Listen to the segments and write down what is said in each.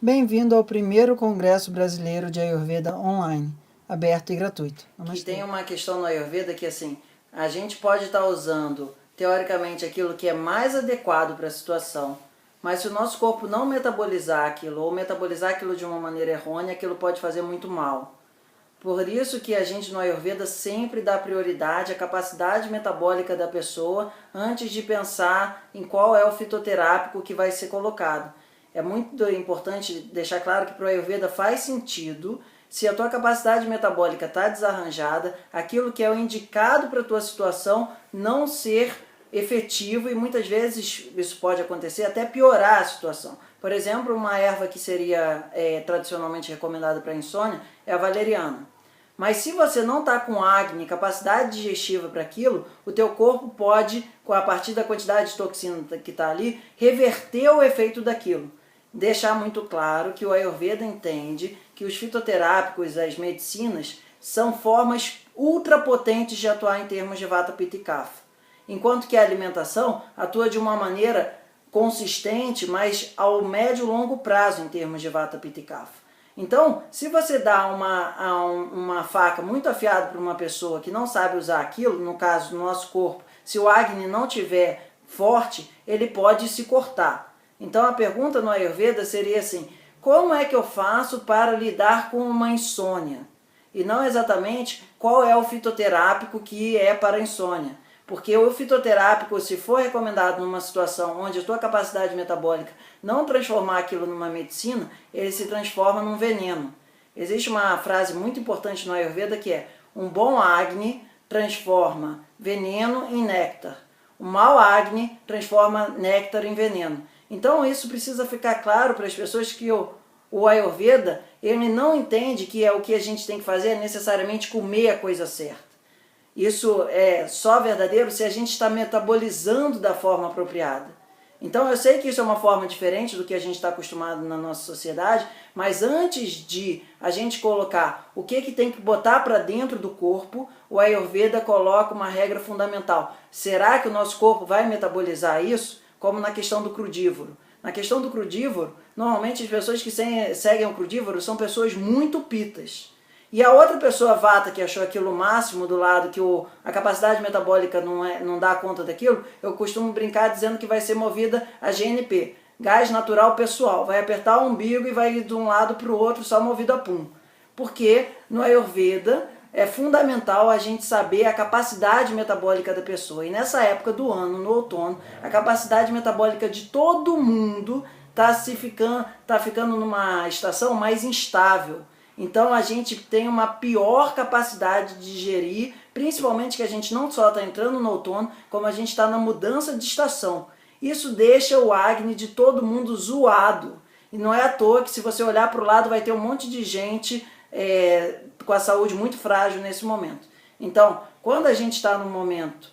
Bem-vindo ao primeiro Congresso Brasileiro de Ayurveda online, aberto e gratuito. Que tem uma questão no Ayurveda que, assim, a gente pode estar usando, teoricamente, aquilo que é mais adequado para a situação, mas se o nosso corpo não metabolizar aquilo, ou metabolizar aquilo de uma maneira errônea, aquilo pode fazer muito mal. Por isso que a gente no Ayurveda sempre dá prioridade à capacidade metabólica da pessoa antes de pensar em qual é o fitoterápico que vai ser colocado. É muito importante deixar claro que para o Ayurveda faz sentido, se a tua capacidade metabólica está desarranjada, aquilo que é o indicado para a tua situação não ser efetivo, e muitas vezes isso pode acontecer até piorar a situação. Por exemplo, uma erva que seria tradicionalmente recomendada para insônia é a valeriana. Mas se você não está com acne, capacidade digestiva para aquilo, o teu corpo pode, a partir da quantidade de toxina que está ali, reverter o efeito daquilo. Deixar muito claro que o Ayurveda entende que os fitoterápicos, as medicinas, são formas ultrapotentes de atuar em termos de Vata, Pitta e Kapha. Enquanto que a alimentação atua de uma maneira consistente, mas ao médio e longo prazo em termos de Vata, Pitta e Kapha. Então, se você dá uma faca muito afiada para uma pessoa que não sabe usar aquilo, no caso do nosso corpo, se o Agni não tiver forte, ele pode se cortar. Então a pergunta no Ayurveda seria assim, como é que eu faço para lidar com uma insônia? E não exatamente qual é o fitoterápico que é para a insônia. Porque o fitoterápico, se for recomendado numa situação onde a tua capacidade metabólica não transformar aquilo numa medicina, ele se transforma num veneno. Existe uma frase muito importante no Ayurveda que é: um bom Agni transforma veneno em néctar. Um mau Agni transforma néctar em veneno. Então isso precisa ficar claro para as pessoas que o Ayurveda, ele não entende que o que a gente tem que fazer é necessariamente comer a coisa certa. Isso é só verdadeiro se a gente está metabolizando da forma apropriada. Então eu sei que isso é uma forma diferente do que a gente está acostumado na nossa sociedade, mas antes de a gente colocar o que tem que botar para dentro do corpo, o Ayurveda coloca uma regra fundamental. Será que o nosso corpo vai metabolizar isso? Como na questão do crudívoro. Na questão do crudívoro, normalmente as pessoas que seguem o crudívoro são pessoas muito pitas. E a outra pessoa vata que achou aquilo máximo do lado que a capacidade metabólica não dá conta daquilo, eu costumo brincar dizendo que vai ser movida a GNP, gás natural pessoal. Vai apertar o umbigo e vai ir de um lado para o outro só movido a pum. Porque no Ayurveda é fundamental a gente saber a capacidade metabólica da pessoa. E nessa época do ano, no outono, a capacidade metabólica de todo mundo está ficando numa estação mais instável. Então a gente tem uma pior capacidade de digerir, principalmente que a gente não só está entrando no outono, como a gente está na mudança de estação. Isso deixa o Agni de todo mundo zoado. E não é à toa que se você olhar para o lado vai ter um monte de gente com a saúde muito frágil nesse momento. Então, quando a gente está num momento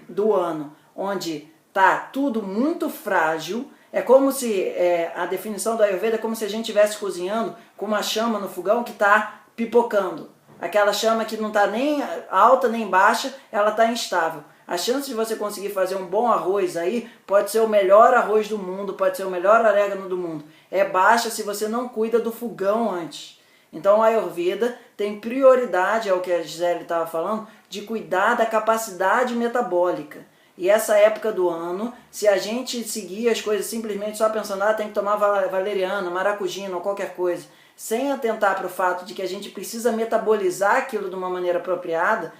do ano onde está tudo muito frágil, é como se, a definição do Ayurveda é como se a gente estivesse cozinhando com uma chama no fogão que está pipocando. Aquela chama que não está nem alta nem baixa, ela está instável. A chance de você conseguir fazer um bom arroz aí pode ser o melhor arroz do mundo, pode ser o melhor orégano do mundo. É baixa se você não cuida do fogão antes. Então o Ayurveda tem prioridade, é o que a Gisele estava falando, de cuidar da capacidade metabólica. E essa época do ano, se a gente seguir as coisas simplesmente só pensando, tem que tomar valeriana, maracujina ou qualquer coisa, sem atentar para o fato de que a gente precisa metabolizar aquilo de uma maneira apropriada,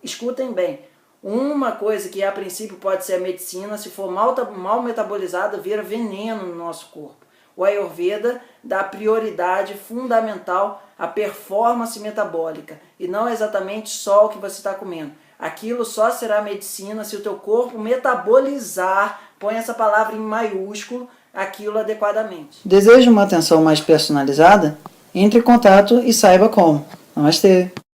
escutem bem, uma coisa que a princípio pode ser a medicina, se for mal metabolizada, vira veneno no nosso corpo. O Ayurveda dá prioridade fundamental à performance metabólica e não exatamente só o que você está comendo. Aquilo só será medicina se o teu corpo metabolizar, põe essa palavra em maiúsculo, aquilo adequadamente. Deseja uma atenção mais personalizada? Entre em contato e saiba como. Namastê!